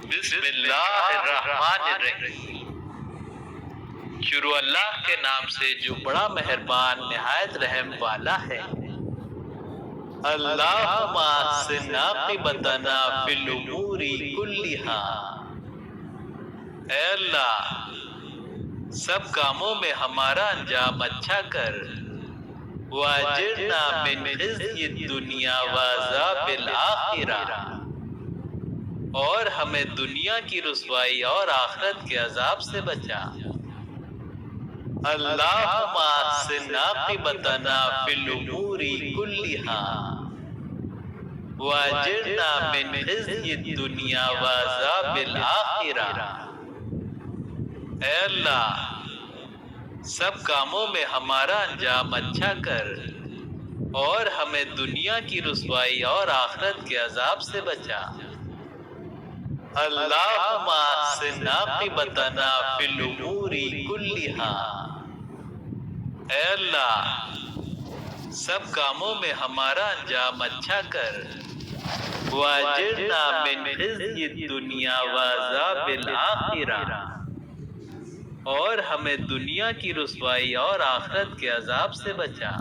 بسم اللہ الرحمن الرحیم۔ شروع اللہ کے نام سے جو بڑا مہربان نہایت رحم والا ہے۔ اللہم احسن عاقبتنا فی الامور کلھا۔ اے اللہ سب کاموں میں ہمارا انجام اچھا کر، واجرنا من خزی الدنیا وعذاب الآخرہ، اور ہمیں دنیا کی رسوائی اور آخرت کے عذاب سے بچا۔ اللہم احسن عاقبتنا فی الامور کلھا واجرنا من خزی الدنیا وعذاب الآخرہ۔ اے اللہ سب کاموں میں ہمارا انجام اچھا کر، اور ہمیں دنیا کی رسوائی اور آخرت کے عذاب سے بچا۔ اللہم احسن عاقبتنا فی الامور کلھا۔ اے اللہ سب کاموں میں ہمارا انجام اچھا کر، واجرنا من خزی الدنیا وعذاب الآخرہ، اور ہمیں دنیا کی رسوائی اور آخرت کے عذاب سے بچا۔